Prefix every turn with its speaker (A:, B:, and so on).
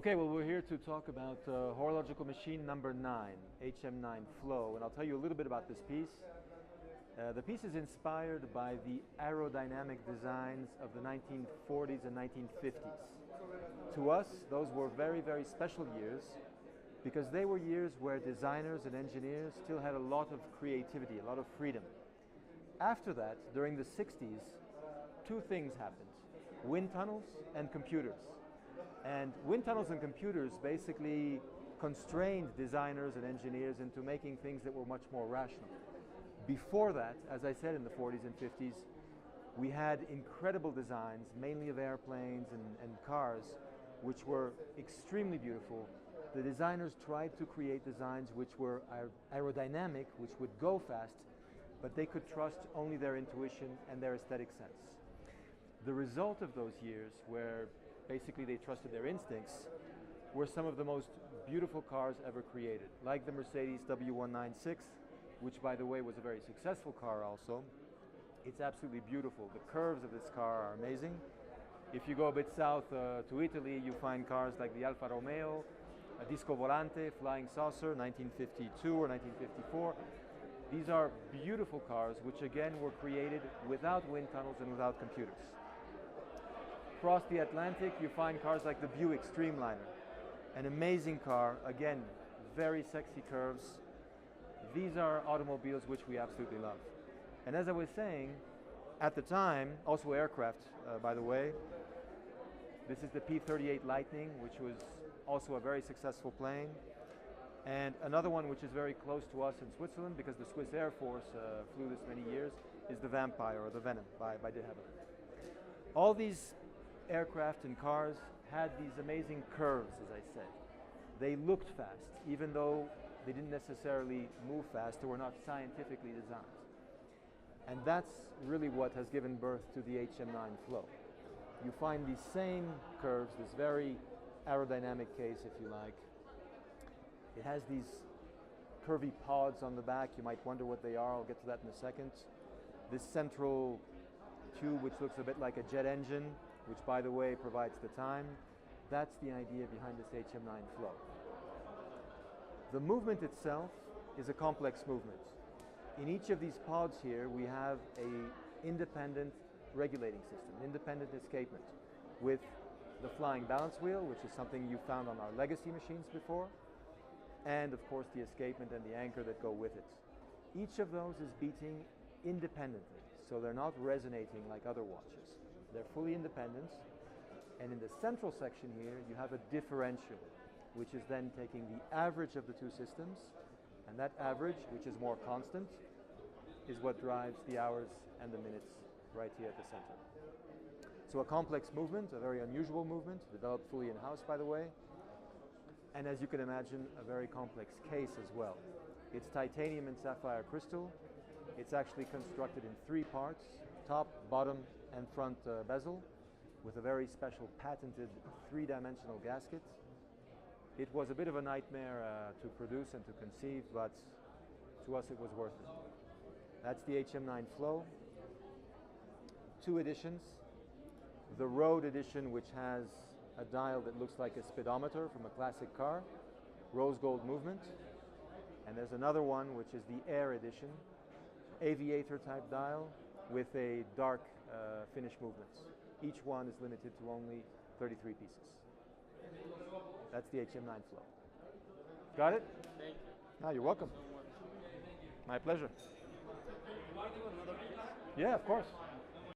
A: Okay, well, we're here to talk about horological machine number 9, HM9 Flow, and I'll tell you a little bit about this piece. The piece is inspired by the aerodynamic designs of the 1940s and 1950s. To us, those were very, very special years because they were years where designers and engineers still had a lot of creativity, a lot of freedom. After that, during the 60s, two things happened: wind tunnels and computers. And wind tunnels and computers basically constrained designers and engineers into making things that were much more rational. Before that, as I said, in the 40s and 50s, we had incredible designs, mainly of airplanes and cars, which were extremely beautiful. The designers tried to create designs which were aerodynamic, which would go fast, but they could trust only their intuition and their aesthetic sense. The result of those years, where basically they trusted their instincts, were some of the most beautiful cars ever created, like the Mercedes W196, which, by the way, was a very successful car also. It's absolutely beautiful. The curves of this car are amazing. If you go a bit south to Italy, you find cars like the Alfa Romeo, a Disco Volante, Flying Saucer, 1952 or 1954. These are beautiful cars, which again were created without wind tunnels and without computers. Across the Atlantic, you find cars like the Buick Streamliner, an amazing car, again, very sexy curves. These are automobiles which we absolutely love. And as I was saying, at the time, also aircraft, by the way, this is the P-38 Lightning, which was also a very successful plane. And another one which is very close to us in Switzerland, because the Swiss Air Force flew this many years, is the Vampire, or the Venom, by de Havilland. All these aircraft and cars had these amazing curves, as I said. They looked fast, even though they didn't necessarily move fast. They were not scientifically designed. And that's really what has given birth to the HM9 Flow. You find these same curves, this very aerodynamic case, if you like. It has these curvy pods on the back. You might wonder what they are. I'll get to that in a second. This central tube, which looks a bit like a jet engine, which, by the way, provides the time. That's the idea behind this HM9 Flow. The movement itself is a complex movement. In each of these pods here, we have an independent regulating system, independent escapement, with the flying balance wheel, which is something you found on our legacy machines before, and of course the escapement and the anchor that go with it. Each of those is beating independently, so they're not resonating like other watches. They're fully independent, and in the central section here you have a differential, which is then taking the average of the two systems, and that average, which is more constant, is what drives the hours and the minutes right here at the center. So a complex movement, a very unusual movement, developed fully in-house, by the way, and as you can imagine, a very complex case as well. It's titanium and sapphire crystal. It's actually constructed in 3 parts: top, bottom, and front bezel, with a very special patented 3-dimensional gasket. It was a bit of a nightmare to produce and to conceive, but to us it was worth it. That's the HM9 Flow. 2 editions. The Road edition, which has a dial that looks like a speedometer from a classic car, rose gold movement. And there's another one, which is the Air edition, aviator type dial with a dark finish movement. Each one is limited to only 33 pieces. That's the HM9 Flow. Got it?
B: Thank you.
A: No, you're welcome.
B: So much.
A: My pleasure.
B: Can I do another piece?
A: Yeah, of course.